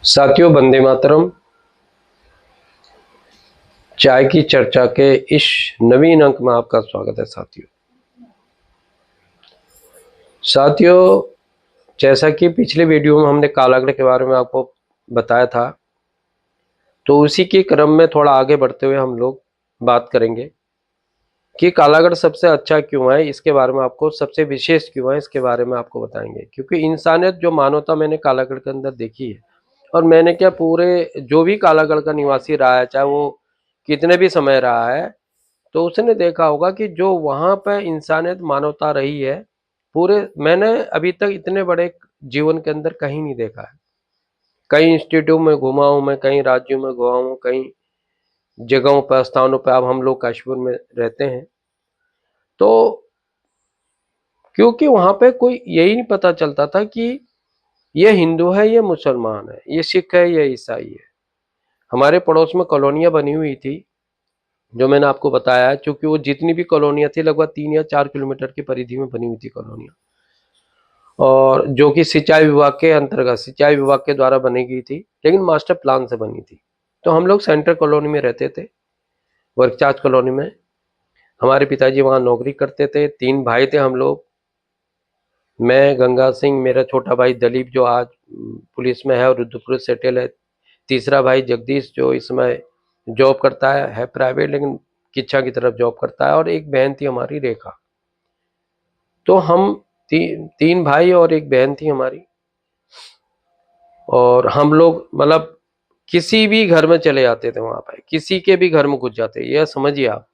साथियों, वंदे मातरम। चाय की चर्चा के इस नवीन अंक में आपका स्वागत है। साथियों, जैसा कि पिछले वीडियो में हमने कालागढ़ के बारे में आपको बताया था, तो उसी के क्रम में थोड़ा आगे बढ़ते हुए हम लोग बात करेंगे कि कालागढ़ सबसे अच्छा क्यों है। इसके बारे में आपको सबसे विशेष क्यों है, इसके बारे में आपको बताएंगे। क्योंकि इंसानियत, जो मानवता मैंने कालागढ़ के अंदर देखी है, और मैंने क्या, पूरे जो भी कालागढ़ का निवासी रहा है, चाहे वो कितने भी समय रहा है, तो उसने देखा होगा कि जो वहाँ पे इंसानियत, मानवता रही है, पूरे मैंने अभी तक इतने बड़े जीवन के अंदर कहीं नहीं देखा है। कई इंस्टीट्यूट में घुमा हूँ मैं, कई राज्यों में घुमा हूँ, कई जगहों पर, स्थानों पर। अब हम लोग कश्मीर में रहते हैं, तो क्योंकि वहाँ पे कोई यही नहीं पता चलता था कि ये हिंदू है, ये मुसलमान है, ये सिख है, ये ईसाई है। हमारे पड़ोस में कॉलोनियाँ बनी हुई थी, जो मैंने आपको बताया है। चूंकि वो जितनी भी कॉलोनियाँ थी, लगभग 3 या 4 किलोमीटर की परिधि में बनी हुई थी कॉलोनियाँ, और जो कि सिंचाई विभाग के अंतर्गत, सिंचाई विभाग के द्वारा बनी गई थी, लेकिन मास्टर प्लान से बनी थी। तो हम लोग सेंट्रल कॉलोनी में रहते थे, वर्कचार्ज कॉलोनी में। हमारे पिताजी वहाँ नौकरी करते थे। 3 भाई थे हम लोग। मैं, गंगा सिंह, मेरा छोटा भाई दलीप, जो आज पुलिस में है और रुद्रपुर सेटल है। तीसरा भाई जगदीश, जो इस समय जॉब करता है प्राइवेट, लेकिन किच्छा की तरफ जॉब करता है। और एक बहन थी हमारी, रेखा। तो हम 3 भाई और एक बहन थी हमारी। और हम लोग मतलब किसी भी घर में चले जाते थे, वहां पर किसी के भी घर में घुस जाते। ये समझिए आप,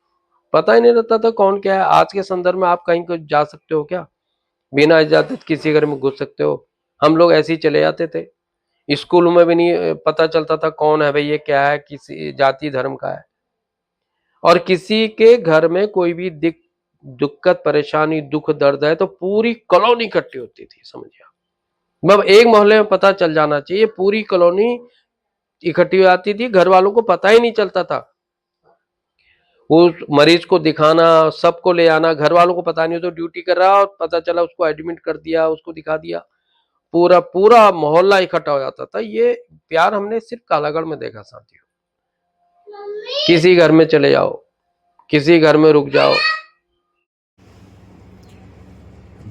पता ही नहीं रहता था कौन क्या है। आज के संदर्भ में आप कहीं को जा सकते हो क्या? बिना इजाजत किसी घर में घुस सकते हो? हम लोग ऐसे ही चले जाते थे। स्कूल में भी नहीं पता चलता था कौन है भाई, ये क्या है, किसी जाति धर्म का है। और किसी के घर में कोई भी दिक्कत, परेशानी, दुख, दर्द है, तो पूरी कॉलोनी इकट्ठी होती थी, समझिए आप। मतलब एक मोहल्ले में पता चल जाना चाहिए, पूरी कॉलोनी इकट्ठी हो जाती थी। घर वालों को पता ही नहीं चलता था। उस मरीज को दिखाना, सबको ले आना, घर वालों को पता नहीं, तो ड्यूटी कर रहा, और पता चला उसको एडमिट कर दिया, उसको दिखा दिया। पूरा पूरा मोहल्ला इकट्ठा हो जाता था। ये प्यार हमने सिर्फ कालागढ़ में देखा साथियों। किसी घर में चले जाओ, किसी घर में रुक जाओ।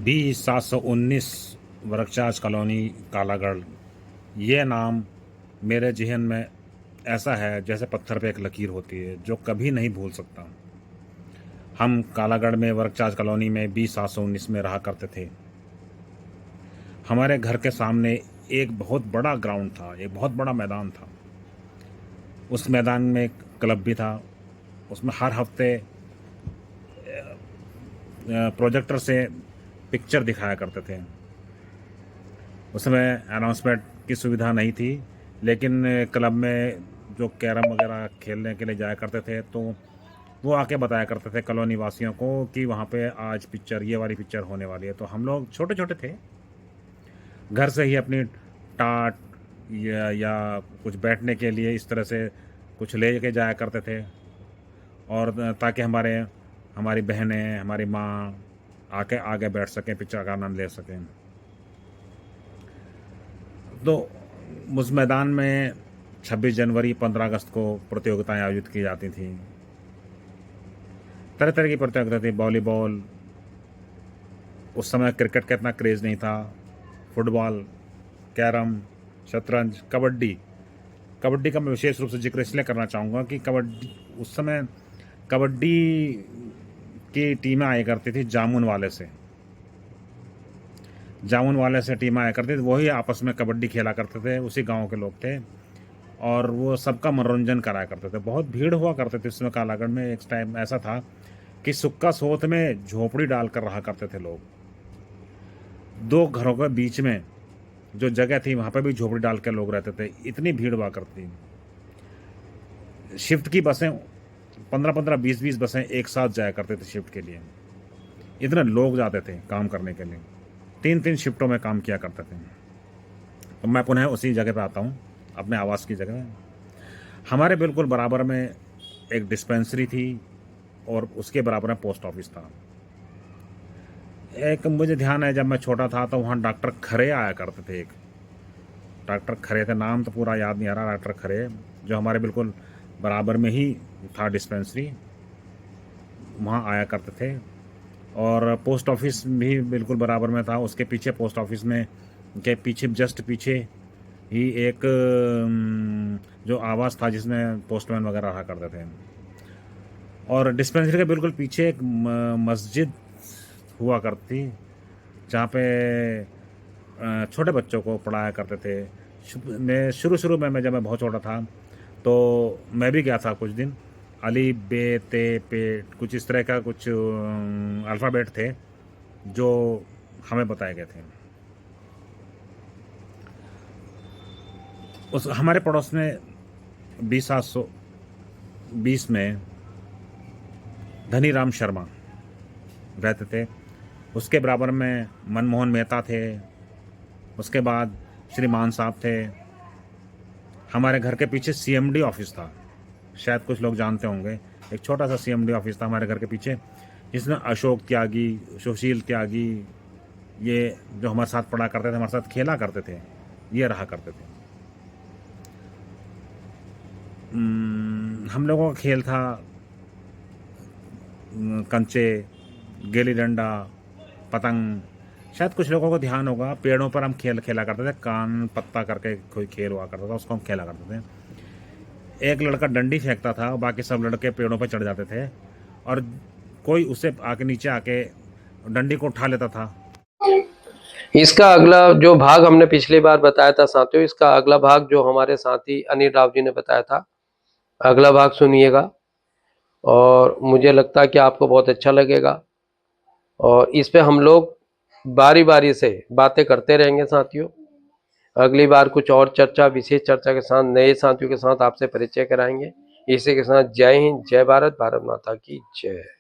B719 वर्कचार्ज कॉलोनी कालागढ़, ये नाम मेरे जहन में ऐसा है जैसे पत्थर पे एक लकीर होती है जो कभी नहीं भूल सकता। हम कालागढ़ में वर्कचार्ज कॉलोनी में B719 में रहा करते थे। हमारे घर के सामने एक बहुत बड़ा ग्राउंड था, एक बहुत बड़ा मैदान था। उस मैदान में एक क्लब भी था। उसमें हर हफ्ते प्रोजेक्टर से पिक्चर दिखाया करते थे। उस समय अनाउंसमेंट की सुविधा नहीं थी, लेकिन क्लब में जो कैरम वगैरह खेलने के लिए जाया करते थे, तो वो आके बताया करते थे कॉलोनी वासियों को कि वहाँ पे आज पिक्चर, ये वाली पिक्चर होने वाली है। तो हम लोग छोटे छोटे थे, घर से ही अपनी टाट या कुछ बैठने के लिए इस तरह से कुछ ले के जाया करते थे, और ताकि हमारी बहनें, हमारी माँ आके आगे बैठ सकें, पिक्चर का आनंद ले सकें। तो उस मैदान में 26 जनवरी, 15 अगस्त को प्रतियोगिताएं आयोजित की जाती थीं। तरह तरह की प्रतियोगिता थी। वॉलीबॉल, उस समय क्रिकेट का इतना क्रेज़ नहीं था। फुटबॉल, कैरम, शतरंज, कबड्डी। कबड्डी का मैं विशेष रूप से जिक्र इसलिए करना चाहूँगा कि कबड्डी, उस समय कबड्डी की टीमें आया करती थी जामुन वाले से टीमें आया करती थी। वही आपस में कबड्डी खेला करते थे, उसी गांव के लोग थे, और वो सबका मनोरंजन कराया करते थे। बहुत भीड़ हुआ करते थे उसमें। कालागढ़ में एक टाइम ऐसा था कि सुक्का सोत में झोपड़ी डालकर रहा करते थे लोग। 2 घरों के बीच में जो जगह थी, वहाँ पर भी झोपड़ी डाल कर लोग रहते थे। इतनी भीड़ हुआ करती। शिफ्ट की बसें, 15-15, 20-20 बसें एक साथ जाया करते थे शिफ्ट के लिए। इतने लोग जाते थे काम करने के लिए। 3-3 शिफ्टों में काम किया करते थे। तो मैं पुनः उसी जगह पे आता हूँ, अपने आवास की जगह। हमारे बिल्कुल बराबर में एक डिस्पेंसरी थी, और उसके बराबर में पोस्ट ऑफिस था। एक मुझे ध्यान है, जब मैं छोटा था तो वहाँ डॉक्टर खरे आया करते थे एक। डॉक्टर खरे थे, नाम तो पूरा याद नहीं आ रहा, डॉक्टर खरे, जो हमारे बिल्कुल बराबर में ही था डिस्पेंसरी, वहाँ आया करते थे। और पोस्ट ऑफिस भी बिल्कुल बराबर में था, उसके पीछे पोस्ट ऑफिस में के पीछे जस्ट पीछे ही एक जो आवास था जिसमें पोस्टमैन वगैरह रहा करते थे। और डिस्पेंसरी के बिल्कुल पीछे एक मस्जिद हुआ करती, जहाँ पे छोटे बच्चों को पढ़ाया करते थे। मैं शुरू में जब मैं बहुत छोटा था तो मैं भी गया था कुछ दिन। अली बे ते पे कुछ इस तरह का कुछ अल्फ़ाबेट थे जो हमें बताए गए थे। उस हमारे पड़ोस में 2020 में धनी राम शर्मा रहते थे, उसके बराबर में मनमोहन मेहता थे, उसके बाद श्रीमान साहब थे। हमारे घर के पीछे सीएमडी ऑफिस था, शायद कुछ लोग जानते होंगे, एक छोटा सा सीएमडी ऑफिस था हमारे घर के पीछे, जिसमें अशोक त्यागी, सुशील त्यागी, ये जो हमारे साथ पढ़ा करते थे, हमारे साथ खेला करते थे, ये रहा करते थे। हम लोगों का खेल था कंचे, गिल्ली डंडा, पतंग। शायद कुछ लोगों को ध्यान होगा, पेड़ों पर हम खेला करते थे, कान पत्ता करके कोई खेल हुआ करता था, उसको हम खेला करते थे। एक लड़का डंडी फेंकता था, बाकी सब लड़के पेड़ों पर चढ़ जाते थे और कोई उससे आके नीचे आके डंडी को उठा लेता था। इसका अगला जो भाग हमने पिछली बार बताया था साथियों, इसका अगला भाग जो हमारे साथी अनिल राव जी ने बताया था, अगला भाग सुनिएगा और मुझे लगता है कि आपको बहुत अच्छा लगेगा। और इस पे हम लोग बारी बारी से बातें करते रहेंगे साथियों। अगली बार कुछ और चर्चा, विशेष चर्चा के साथ नए साथियों के साथ आपसे परिचय कराएंगे। इसी के साथ जय हिंद, जय भारत, भारत माता की जय।